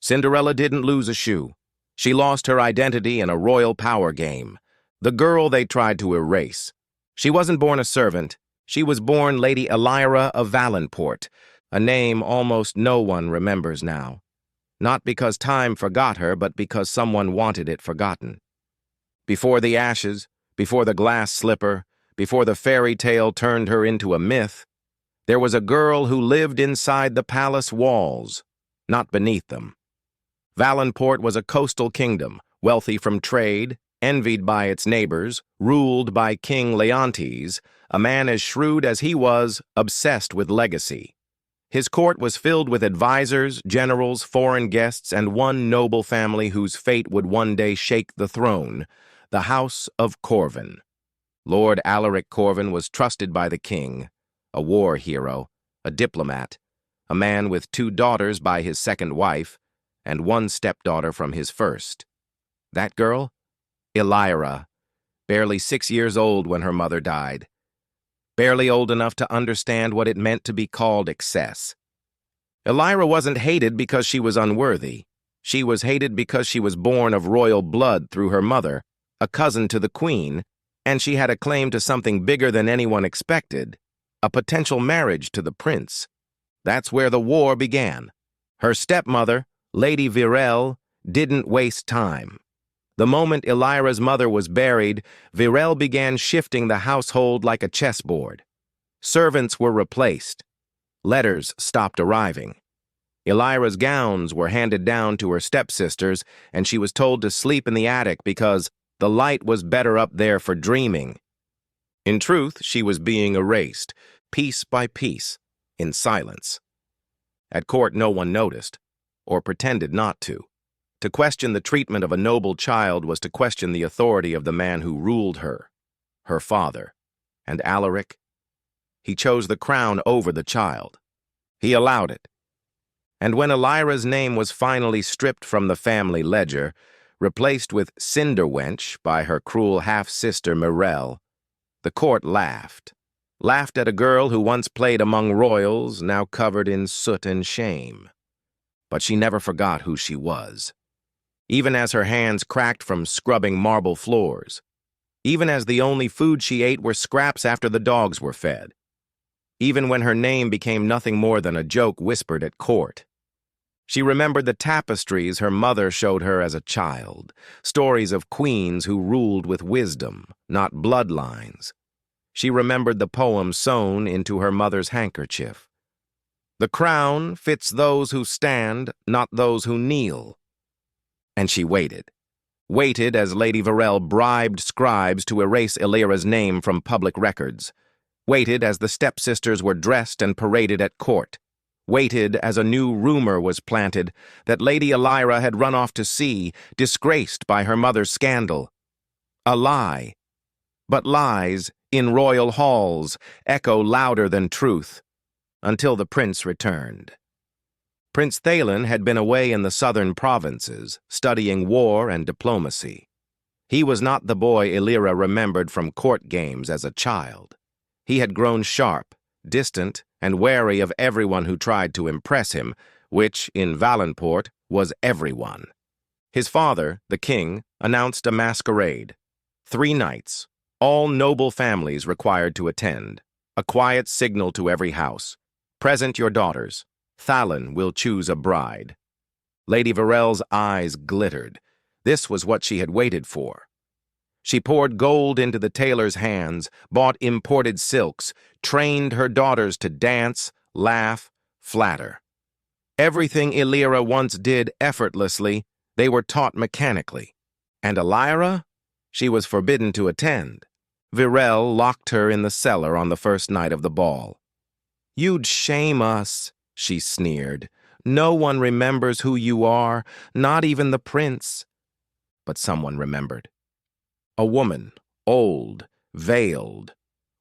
Cinderella didn't lose a shoe. She lost her identity in a royal power game, the girl they tried to erase. She wasn't born a servant. She was born Lady Elira of Valenport, a name almost no one remembers now. Not because time forgot her, but because someone wanted it forgotten. Before the ashes, before the glass slipper, before the fairy tale turned her into a myth, there was a girl who lived inside the palace walls, not beneath them. Valenport was a coastal kingdom, wealthy from trade, envied by its neighbors, ruled by King Leontes, a man as shrewd as he was obsessed with legacy. His court was filled with advisors, generals, foreign guests, and one noble family whose fate would one day shake the throne, the House of Corvin. Lord Alaric Corvin was trusted by the king, a war hero, a diplomat, a man with 2 daughters by his second wife, and 1 stepdaughter from his first. That girl? Elira, barely 6 years old when her mother died. Barely old enough to understand what it meant to be called excess. Elira wasn't hated because she was unworthy. She was hated because she was born of royal blood through her mother, a cousin to the queen, and she had a claim to something bigger than anyone expected, a potential marriage to the prince. That's where the war began. Her stepmother, Lady Virel, didn't waste time. The moment Elira's mother was buried, Virel began shifting the household like a chessboard. Servants were replaced. Letters stopped arriving. Elira's gowns were handed down to her stepsisters, and she was told to sleep in the attic because the light was better up there for dreaming. In truth, she was being erased, piece by piece, in silence. At court, no one noticed, or pretended not to. To question the treatment of a noble child was to question the authority of the man who ruled her, her father. And Alaric? He chose the crown over the child. He allowed it. And when Elira's name was finally stripped from the family ledger, replaced with Cinderwench by her cruel half-sister Mirelle, the court laughed. Laughed at a girl who once played among royals, now covered in soot and shame. But she never forgot who she was. Even as her hands cracked from scrubbing marble floors. Even as the only food she ate were scraps after the dogs were fed. Even when her name became nothing more than a joke whispered at court. She remembered the tapestries her mother showed her as a child, stories of queens who ruled with wisdom, not bloodlines. She remembered the poem sewn into her mother's handkerchief. The crown fits those who stand, not those who kneel. And she waited. Waited as Lady Virel bribed scribes to erase Elira's name from public records. Waited as the stepsisters were dressed and paraded at court. Waited as a new rumor was planted that Lady Elira had run off to sea, disgraced by her mother's scandal. A lie. But lies, in royal halls, echo louder than truth, until the prince returned. Prince Thalen had been away in the southern provinces, studying war and diplomacy. He was not the boy Elira remembered from court games as a child. He had grown sharp, distant, and wary of everyone who tried to impress him, which, in Valenport, was everyone. His father, the king, announced a masquerade. 3 nights, all noble families required to attend, a quiet signal to every house. Present your daughters. Thalen will choose a bride. Lady Virel's eyes glittered. This was what she had waited for. She poured gold into the tailor's hands, bought imported silks, trained her daughters to dance, laugh, flatter. Everything Elira once did effortlessly, they were taught mechanically. And Elira? She was forbidden to attend. Virel locked her in the cellar on the first night of the ball. "You'd shame us," she sneered. "No one remembers who you are, not even the prince." But someone remembered. A woman, old, veiled,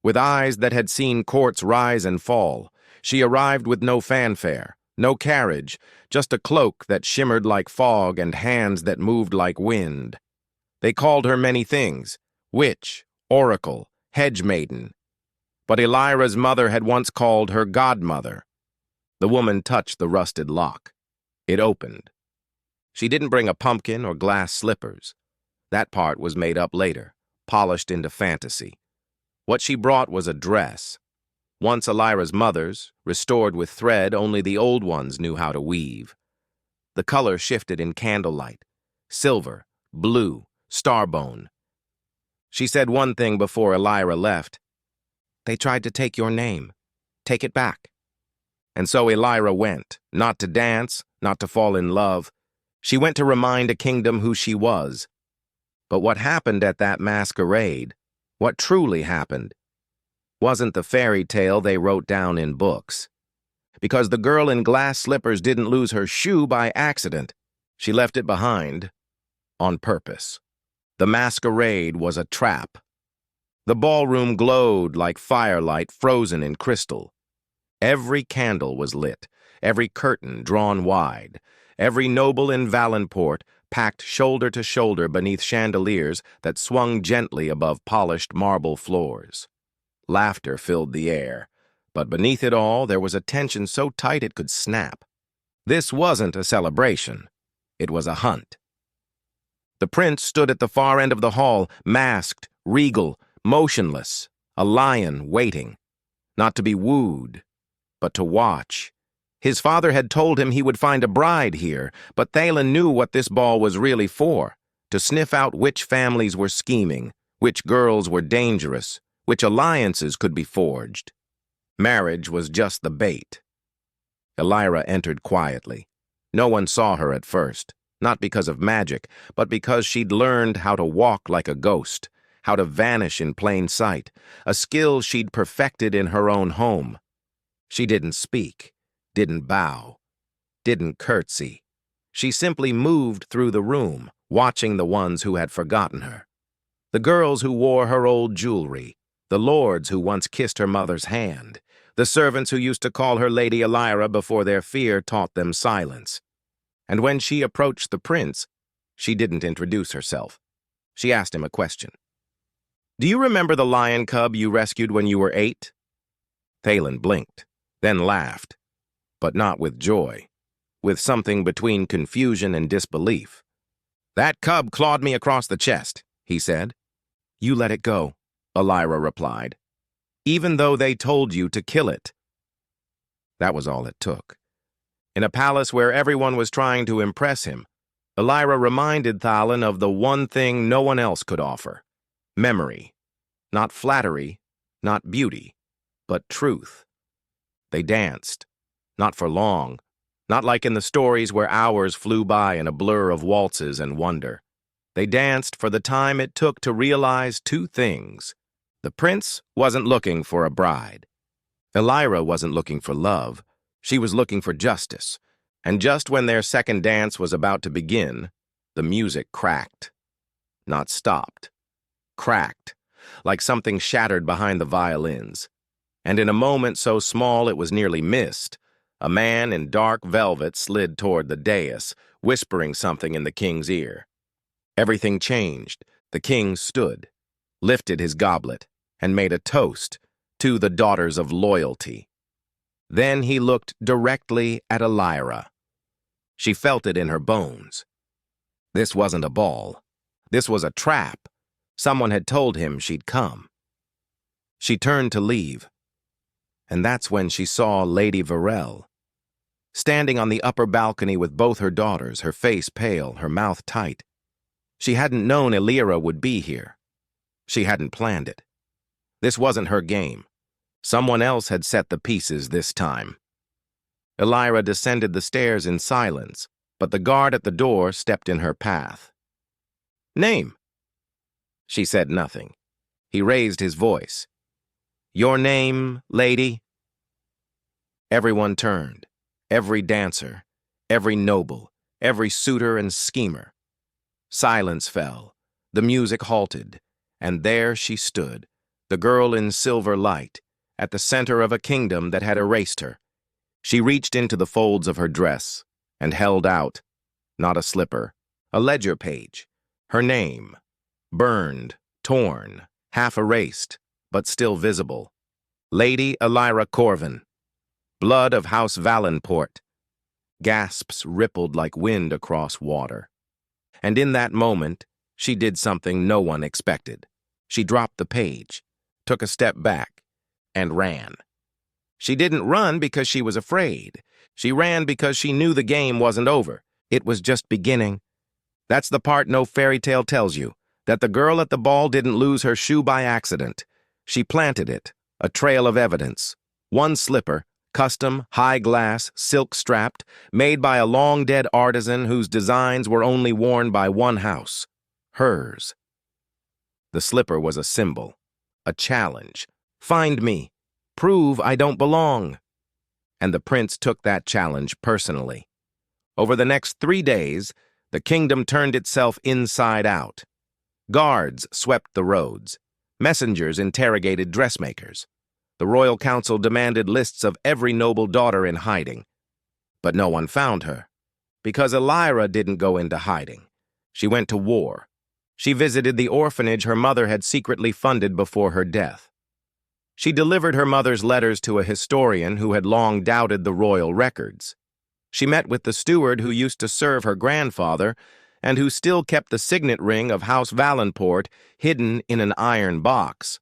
with eyes that had seen courts rise and fall. She arrived with no fanfare, no carriage, just a cloak that shimmered like fog and hands that moved like wind. They called her many things: witch, oracle, hedge maiden. But Elira's mother had once called her godmother. The woman touched the rusted lock. It opened. She didn't bring a pumpkin or glass slippers. That part was made up later, polished into fantasy. What she brought was a dress. Once Elira's mother's, restored with thread only the old ones knew how to weave. The color shifted in candlelight. Silver, blue, starbone. She said one thing before Elira left. "They tried to take your name. Take it back." And so Elira went, not to dance, not to fall in love. She went to remind a kingdom who she was. But what happened at that masquerade, what truly happened, wasn't the fairy tale they wrote down in books. Because the girl in glass slippers didn't lose her shoe by accident. She left it behind on purpose. The masquerade was a trap. The ballroom glowed like firelight frozen in crystal. Every candle was lit, every curtain drawn wide, every noble in Valenport packed shoulder to shoulder beneath chandeliers that swung gently above polished marble floors. Laughter filled the air, but beneath it all there was a tension so tight it could snap. This wasn't a celebration. It was a hunt. The prince stood at the far end of the hall, masked, regal, motionless, a lion waiting, not to be wooed, but to watch. His father had told him he would find a bride here, but Thalen knew what this ball was really for, to sniff out which families were scheming, which girls were dangerous, which alliances could be forged. Marriage was just the bait. Elira entered quietly. No one saw her at first, not because of magic, but because she'd learned how to walk like a ghost, how to vanish in plain sight, a skill she'd perfected in her own home. She didn't speak, didn't bow, didn't curtsy. She simply moved through the room, watching the ones who had forgotten her. The girls who wore her old jewelry, the lords who once kissed her mother's hand, the servants who used to call her Lady Elira before their fear taught them silence. And when she approached the prince, she didn't introduce herself. She asked him a question. "Do you remember the lion cub you rescued when you were 8? Thalen blinked, then laughed, but not with joy, with something between confusion and disbelief. "That cub clawed me across the chest," he said. "You let it go," Elira replied, "even though they told you to kill it." That was all it took. In a palace where everyone was trying to impress him, Elira reminded Thalen of the one thing no one else could offer: memory. Not flattery, not beauty, but truth. They danced, not for long, not like in the stories where hours flew by in a blur of waltzes and wonder. They danced for the time it took to realize two things. The prince wasn't looking for a bride. Elira wasn't looking for love. She was looking for justice. And just when their second dance was about to begin, the music cracked. Not stopped. Cracked, like something shattered behind the violins. And in a moment so small it was nearly missed, a man in dark velvet slid toward the dais, whispering something in the king's ear. Everything changed. The king stood, lifted his goblet, and made a toast to the daughters of loyalty. Then he looked directly at Elira. She felt it in her bones. This wasn't a ball. This was a trap. Someone had told him she'd come. She turned to leave, and that's when she saw Lady Varel, standing on the upper balcony with both her daughters, her face pale, her mouth tight. She hadn't known Elira would be here. She hadn't planned it. This wasn't her game. Someone else had set the pieces this time. Elira descended the stairs in silence, but the guard at the door stepped in her path. "Name?" She said nothing. He raised his voice. "Your name, lady?" Everyone turned. Every dancer, every noble, every suitor and schemer. Silence fell. The music halted, and there she stood, the girl in silver light, at the center of a kingdom that had erased her. She reached into the folds of her dress and held out, not a slipper, a ledger page, her name, burned, torn, half erased, but still visible. Lady Elira Corvin, blood of House Valenport. Gasps rippled like wind across water. And in that moment, she did something no one expected. She dropped the page, took a step back, and ran. She didn't run because she was afraid. She ran because she knew the game wasn't over. It was just beginning. That's the part no fairy tale tells you, that the girl at the ball didn't lose her shoe by accident. She planted it, a trail of evidence. One slipper, custom, high glass, silk-strapped, made by a long-dead artisan whose designs were only worn by one house, hers. The slipper was a symbol, a challenge. Find me. Prove I don't belong. And the prince took that challenge personally. Over the next 3 days, the kingdom turned itself inside out. Guards swept the roads. Messengers interrogated dressmakers. The royal council demanded lists of every noble daughter in hiding. But no one found her, because Elira didn't go into hiding. She went to war. She visited the orphanage her mother had secretly funded before her death. She delivered her mother's letters to a historian who had long doubted the royal records. She met with the steward who used to serve her grandfather and who still kept the signet ring of House Valenport hidden in an iron box.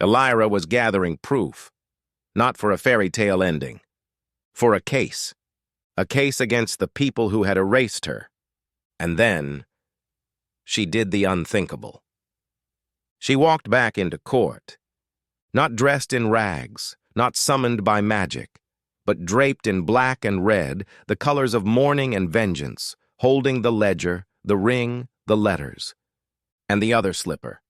Elira was gathering proof, not for a fairy tale ending, for a case against the people who had erased her. And then she did the unthinkable. She walked back into court, not dressed in rags, not summoned by magic, but draped in black and red, the colors of mourning and vengeance, holding the ledger, the ring, the letters, and the other slipper.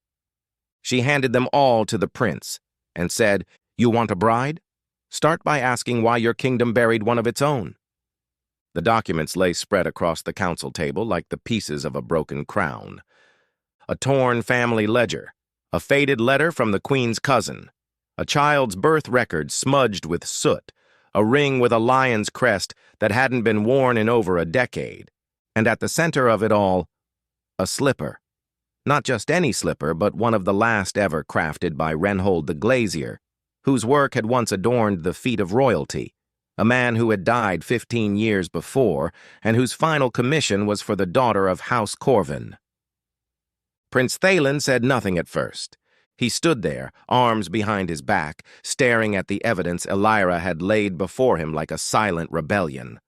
She handed them all to the prince and said, "You want a bride? Start by asking why your kingdom buried one of its own." The documents lay spread across the council table like the pieces of a broken crown. A torn family ledger, a faded letter from the queen's cousin, a child's birth record smudged with soot, a ring with a lion's crest that hadn't been worn in over a decade, and at the center of it all, a slipper. Not just any slipper, but one of the last ever crafted by Reinhold the Glazier, whose work had once adorned the feet of royalty, a man who had died 15 years before, and whose final commission was for the daughter of House Corvin. Prince Thalen said nothing at first. He stood there, arms behind his back, staring at the evidence Elira had laid before him like a silent rebellion.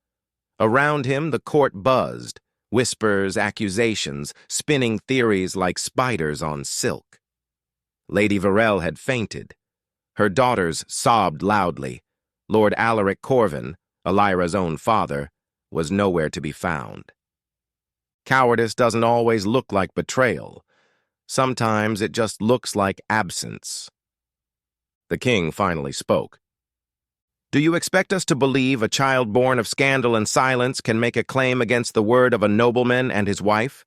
Around him, the court buzzed, whispers, accusations, spinning theories like spiders on silk. Lady Varel had fainted. Her daughters sobbed loudly. Lord Alaric Corvin, Elira's own father, was nowhere to be found. Cowardice doesn't always look like betrayal. Sometimes it just looks like absence. The king finally spoke. "Do you expect us to believe a child born of scandal and silence can make a claim against the word of a nobleman and his wife?"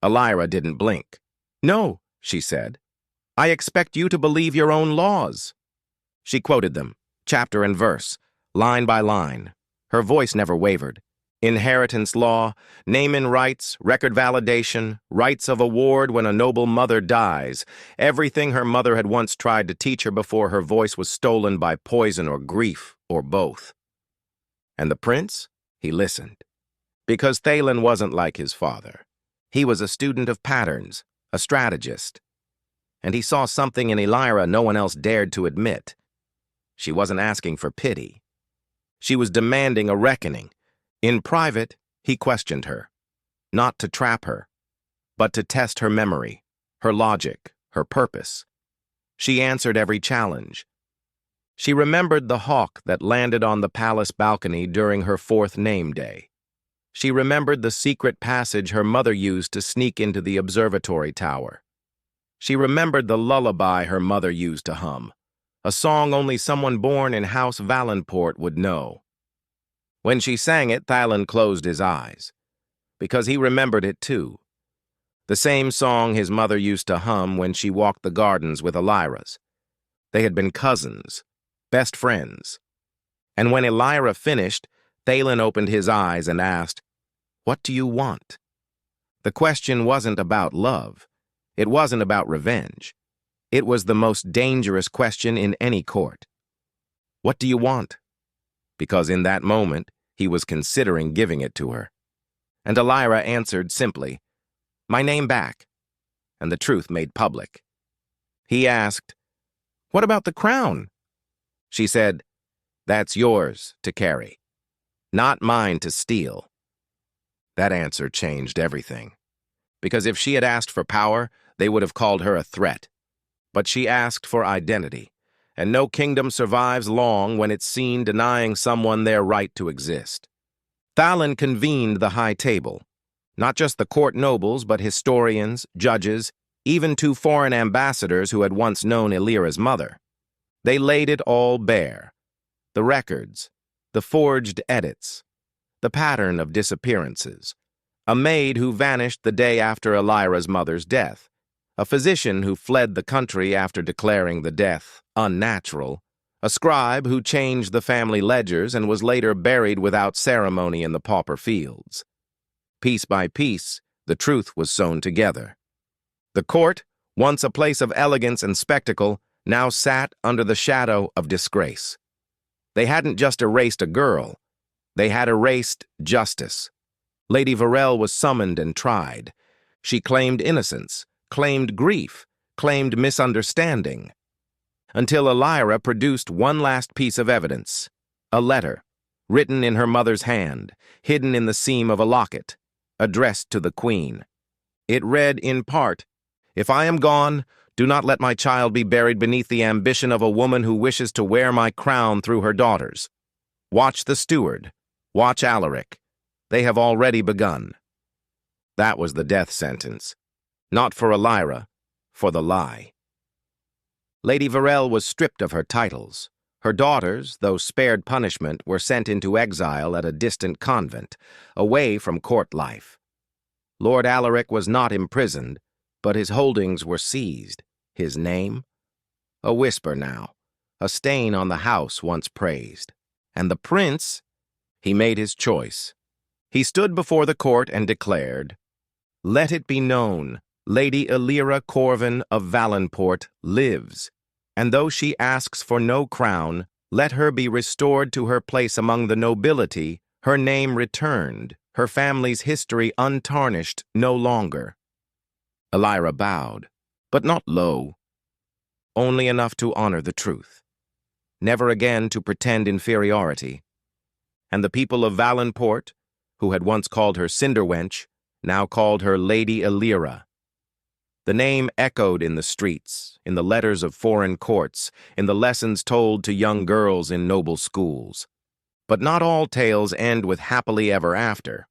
Elira didn't blink. "No," she said. "I expect you to believe your own laws." She quoted them, chapter and verse, line by line. Her voice never wavered. Inheritance law, name-in rights, record validation, rights of award when a noble mother dies, everything her mother had once tried to teach her before her voice was stolen by poison or grief, or both. And the prince? He listened. Because Thalen wasn't like his father. He was a student of patterns, a strategist. And he saw something in Elira no one else dared to admit. She wasn't asking for pity. She was demanding a reckoning. In private, he questioned her, not to trap her, but to test her memory, her logic, her purpose. She answered every challenge. She remembered the hawk that landed on the palace balcony during her 4th name day. She remembered the secret passage her mother used to sneak into the observatory tower. She remembered the lullaby her mother used to hum, a song only someone born in House Valenport would know. When she sang it, Thalen closed his eyes, because he remembered it too. The same song his mother used to hum when she walked the gardens with Elira's. They had been cousins, best friends. And when Elira finished, Thalen opened his eyes and asked, "What do you want?" The question wasn't about love. It wasn't about revenge. It was the most dangerous question in any court. What do you want? Because in that moment, He was considering giving it to her. And Elira answered simply, "My name back," and the truth made public. He asked, "What about the crown?" She said, "That's yours to carry, not mine to steal." That answer changed everything. Because if she had asked for power, they would have called her a threat. But she asked for identity, and no kingdom survives long when it's seen denying someone their right to exist. Thalin convened the high table. Not just the court nobles, but historians, judges, even 2 foreign ambassadors who had once known Elira's mother. They laid it all bare. The records, the forged edits, the pattern of disappearances, a maid who vanished the day after Elira's mother's death, a physician who fled the country after declaring the death unnatural, a scribe who changed the family ledgers and was later buried without ceremony in the pauper fields. Piece by piece, the truth was sewn together. The court, once a place of elegance and spectacle, now sat under the shadow of disgrace. They hadn't just erased a girl, they had erased justice. Lady Varel was summoned and tried. She claimed innocence, claimed grief, claimed misunderstanding, until Elira produced one last piece of evidence, a letter, written in her mother's hand, hidden in the seam of a locket, addressed to the Queen. It read in part, "If I am gone, do not let my child be buried beneath the ambition of a woman who wishes to wear my crown through her daughters. Watch the steward, watch Alaric. They have already begun." That was the death sentence. Not for Elira, for the lie. Lady Varel was stripped of her titles. Her daughters, though spared punishment, were sent into exile at a distant convent, away from court life. Lord Alaric was not imprisoned, but his holdings were seized. His name? A whisper now, a stain on the house once praised. And the prince? He made his choice. He stood before the court and declared, "Let it be known, Lady Elira Corvin of Valenport lives, and though she asks for no crown, let her be restored to her place among the nobility, her name returned, her family's history untarnished no longer." Elira bowed, but not low, only enough to honor the truth, never again to pretend inferiority. And the people of Valenport, who had once called her Cinderwench, now called her Lady Elira. The name echoed in the streets, in the letters of foreign courts, in the lessons told to young girls in noble schools. But not all tales end with happily ever after.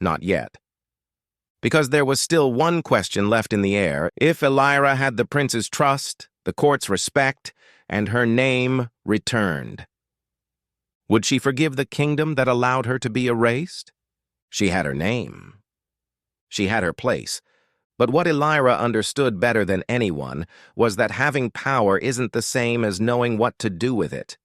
Not yet. Because there was still one question left in the air: if Elira had the prince's trust, the court's respect, and her name returned. Would she forgive the kingdom that allowed her to be erased? She had her name. She had her place. But what Elira understood better than anyone was that having power isn't the same as knowing what to do with it.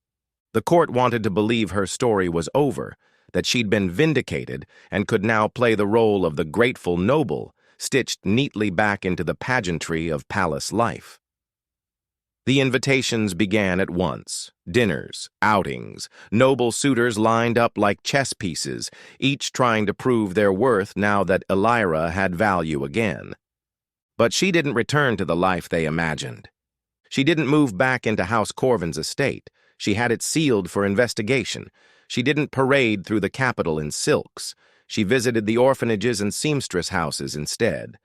The court wanted to believe her story was over, that she'd been vindicated and could now play the role of the grateful noble, stitched neatly back into the pageantry of palace life. The invitations began at once. Dinners, outings, noble suitors lined up like chess pieces, each trying to prove their worth now that Elira had value again. But she didn't return to the life they imagined. She didn't move back into House Corvin's estate. She had it sealed for investigation. She didn't parade through the capital in silks. She visited the orphanages and seamstress houses instead,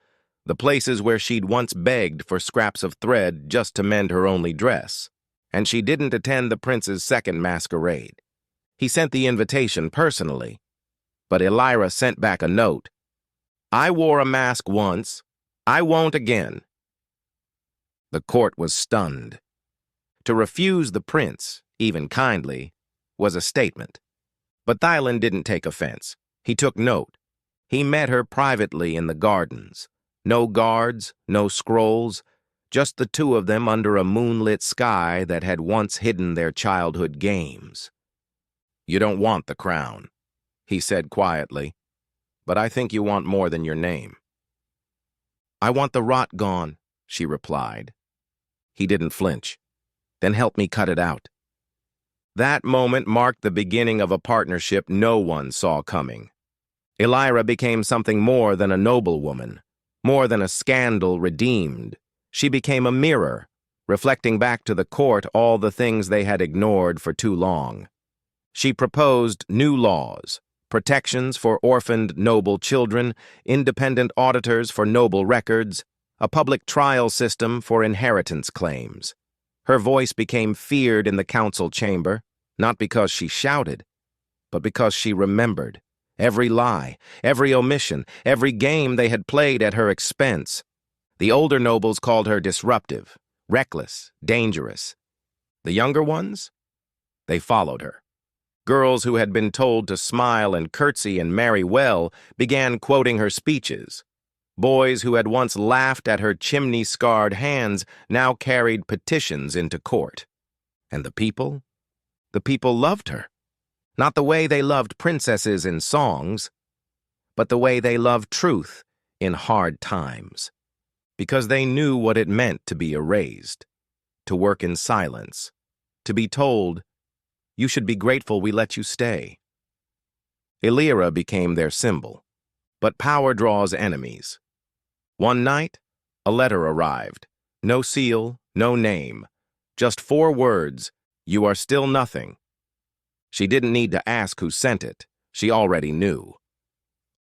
the places where she'd once begged for scraps of thread just to mend her only dress. And she didn't attend the prince's second masquerade. He sent the invitation personally, but Elira sent back a note. "I wore a mask once. I won't again." The court was stunned. To refuse the prince, even kindly, was a statement. But Thalin didn't take offense. He took note. He met her privately in the gardens. No guards, no scrolls, just the two of them under a moonlit sky that had once hidden their childhood games. "You don't want the crown," he said quietly, "but I think you want more than your name." "I want the rot gone," she replied. He didn't flinch. "Then help me cut it out." That moment marked the beginning of a partnership no one saw coming. Elira became something more than a noblewoman, more than a scandal redeemed. She became a mirror, reflecting back to the court all the things they had ignored for too long. She proposed new laws, protections for orphaned noble children, independent auditors for noble records, a public trial system for inheritance claims. Her voice became feared in the council chamber, not because she shouted, but because she remembered every lie, every omission, every game they had played at her expense. The older nobles called her disruptive, reckless, dangerous. The younger ones? They followed her. Girls who had been told to smile and curtsy and marry well began quoting her speeches. Boys who had once laughed at her chimney-scarred hands now carried petitions into court. And the people? The people loved her. Not the way they loved princesses in songs, but the way they loved truth in hard times. Because they knew what it meant to be erased, to work in silence, to be told, "You should be grateful we let you stay." Elira became their symbol, but power draws enemies. One night, a letter arrived. No seal, no name. Just 4 words, "You are still nothing." She didn't need to ask who sent it. She already knew.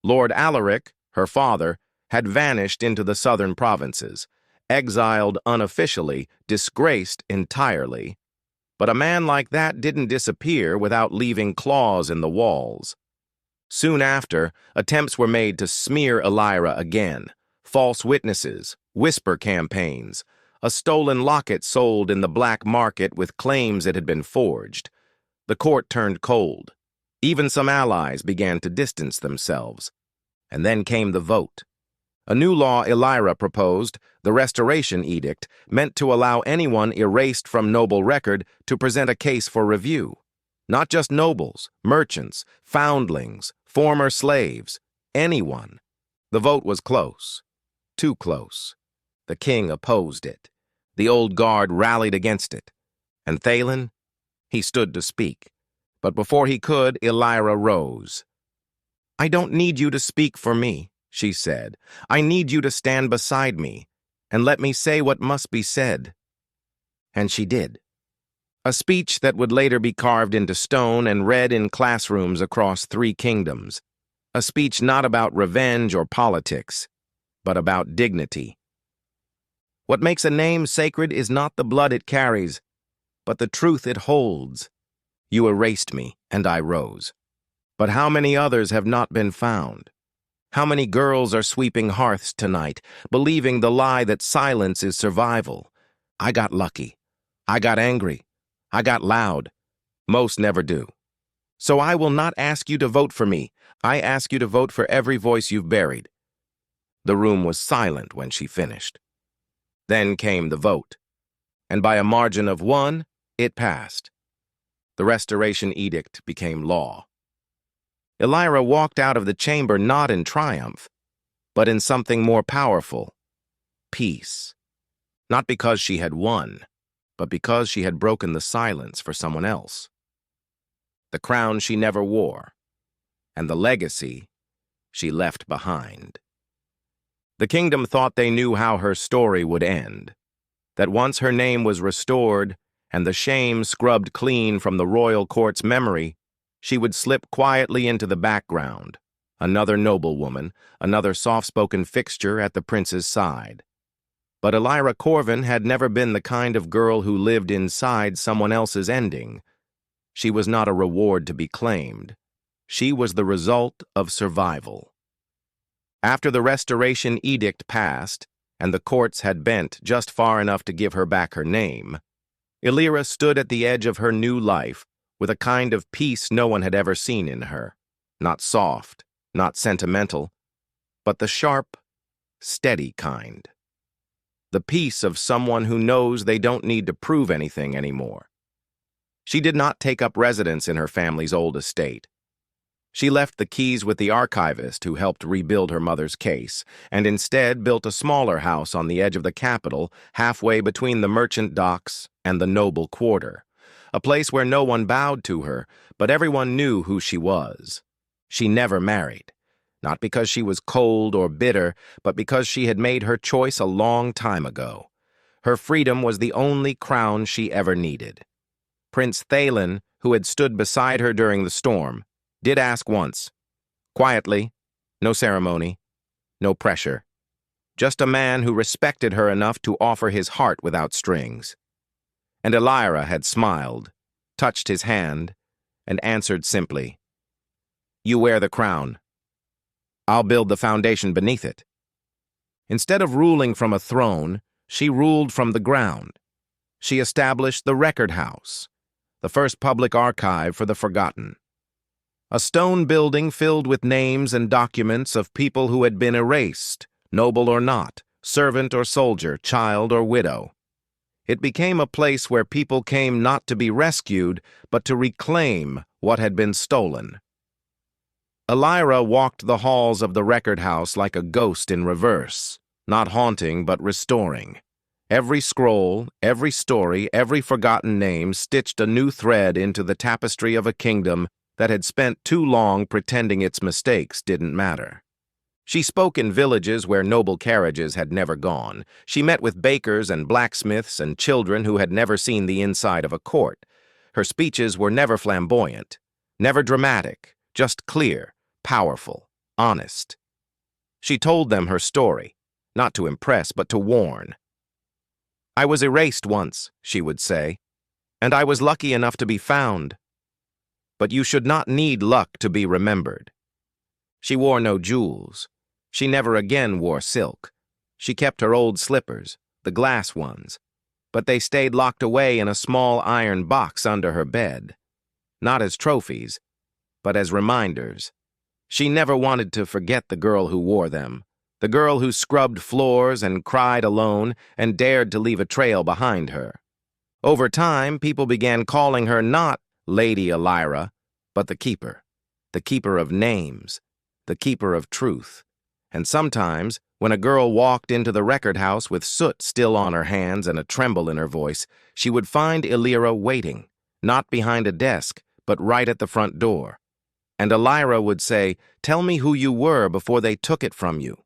Lord Alaric, her father, had vanished into the southern provinces, exiled unofficially, disgraced entirely. But a man like that didn't disappear without leaving claws in the walls. Soon after, attempts were made to smear Elira again. False witnesses, whisper campaigns, a stolen locket sold in the black market with claims it had been forged. The court turned cold. Even some allies began to distance themselves. And then came the vote. A new law Elira proposed, the Restoration Edict, meant to allow anyone erased from noble record to present a case for review. Not just nobles, merchants, foundlings, former slaves, anyone. The vote was close. Too close. The king opposed it. The old guard rallied against it. And Thalen? He stood to speak. But before he could, Elira rose. "I don't need you to speak for me," she said. "I need you to stand beside me and let me say what must be said." And she did. A speech that would later be carved into stone and read in classrooms across 3 kingdoms. A speech not about revenge or politics, but about dignity. What makes a name sacred is not the blood it carries, but the truth it holds. You erased me, and I rose. But how many others have not been found? How many girls are sweeping hearths tonight, believing the lie that silence is survival? I got lucky. I got angry. I got loud. Most never do. So I will not ask you to vote for me. I ask you to vote for every voice you've buried. The room was silent when she finished. Then came the vote, and by a margin of 1, it passed. The Restoration Edict became law. Elira walked out of the chamber not in triumph, but in something more powerful, peace. Not because she had won, but because she had broken the silence for someone else. The crown she never wore, and the legacy she left behind. The kingdom thought they knew how her story would end, that once her name was restored and the shame scrubbed clean from the royal court's memory, she would slip quietly into the background, another noblewoman, another soft-spoken fixture at the prince's side. But Elira Corvin had never been the kind of girl who lived inside someone else's ending. She was not a reward to be claimed. She was the result of survival. After the Restoration Edict passed, and the courts had bent just far enough to give her back her name, Elira stood at the edge of her new life with a kind of peace no one had ever seen in her. Not soft, not sentimental, but the sharp, steady kind. The peace of someone who knows they don't need to prove anything anymore. She did not take up residence in her family's old estate. She left the keys with the archivist who helped rebuild her mother's case, and instead built a smaller house on the edge of the capital, halfway between the merchant docks and the noble quarter. a place where no one bowed to her, but everyone knew who she was. She never married, not because she was cold or bitter, but because she had made her choice a long time ago. Her freedom was the only crown she ever needed. Prince Thalen, who had stood beside her during the storm, did ask once, quietly, no ceremony, no pressure, just a man who respected her enough to offer his heart without strings. And Elira had smiled, touched his hand, and answered simply, "You wear the crown. I'll build the foundation beneath it." Instead of ruling from a throne, she ruled from the ground. She established the Record House, the first public archive for the forgotten. A stone building filled with names and documents of people who had been erased, noble or not, servant or soldier, child or widow. It became a place where people came not to be rescued, but to reclaim what had been stolen. Elira walked the halls of the Record House like a ghost in reverse, not haunting but restoring. Every scroll, every story, every forgotten name stitched a new thread into the tapestry of a kingdom that had spent too long pretending its mistakes didn't matter. She spoke in villages where noble carriages had never gone. She met with bakers and blacksmiths and children who had never seen the inside of a court. Her speeches were never flamboyant, never dramatic, just clear, powerful, honest. She told them her story, not to impress but to warn. "I was erased once," she would say, "and I was lucky enough to be found. But you should not need luck to be remembered." She wore no jewels. She never again wore silk. She kept her old slippers, the glass ones, but they stayed locked away in a small iron box under her bed, not as trophies, but as reminders. She never wanted to forget the girl who wore them, the girl who scrubbed floors and cried alone and dared to leave a trail behind her. Over time, people began calling her not Lady Elira, but the keeper of names, the keeper of truth. And sometimes, when a girl walked into the Record House with soot still on her hands and a tremble in her voice, she would find Elira waiting, not behind a desk, but right at the front door. And Elira would say, "Tell me who you were before they took it from you."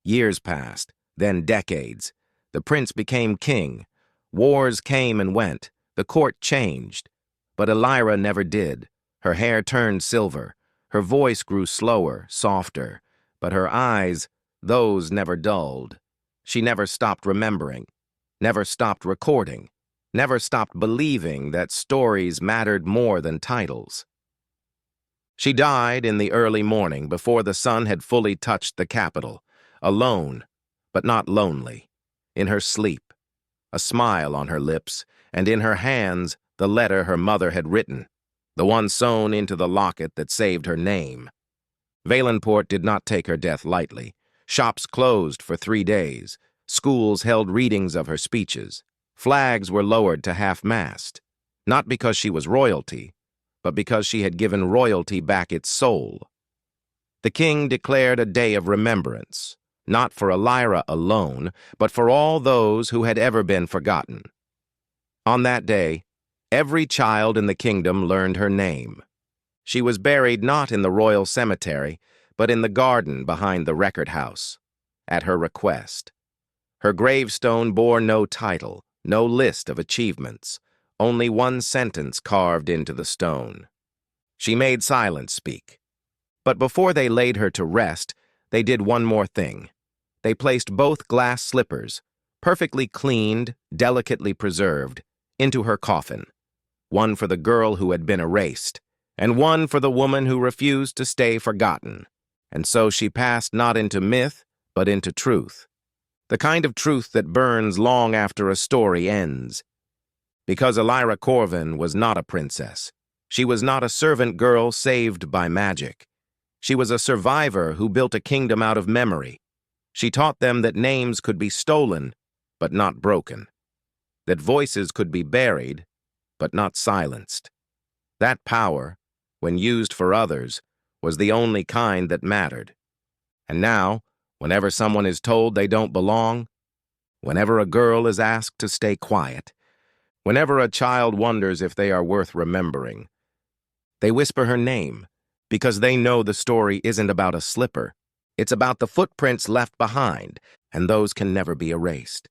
Years passed, then decades. The prince became king. Wars came and went. The court changed. But Elira never did. Her hair turned silver. Her voice grew slower, softer. But her eyes, those never dulled. She never stopped remembering, never stopped recording, never stopped believing that stories mattered more than titles. She died in the early morning before the sun had fully touched the capital, alone, but not lonely, in her sleep, a smile on her lips, and in her hands the letter her mother had written, the one sewn into the locket that saved her name. Valenport did not take her death lightly. Shops closed for 3 days. Schools held readings of her speeches. Flags were lowered to half-mast, not because she was royalty, but because she had given royalty back its soul. The king declared a day of remembrance, not for Elira alone, but for all those who had ever been forgotten. On that day, every child in the kingdom learned her name. She was buried not in the royal cemetery, but in the garden behind the Record House, at her request. Her gravestone bore no title, no list of achievements, only one sentence carved into the stone. She made silence speak. But before they laid her to rest, they did one more thing. They placed both glass slippers, perfectly cleaned, delicately preserved, into her coffin, one for the girl who had been erased, and one for the woman who refused to stay forgotten. And so she passed not into myth, but into truth. The kind of truth that burns long after a story ends. Because Elira Corvin was not a princess. She was not a servant girl saved by magic. She was a survivor who built a kingdom out of memory. She taught them that names could be stolen, but not broken. That voices could be buried, but not silenced. That power, when used for others, was the only kind that mattered. And now, whenever someone is told they don't belong, whenever a girl is asked to stay quiet, Whenever a child wonders if they are worth remembering, they whisper her name because they know the story isn't about a slipper. It's about the footprints left behind, and those can never be erased.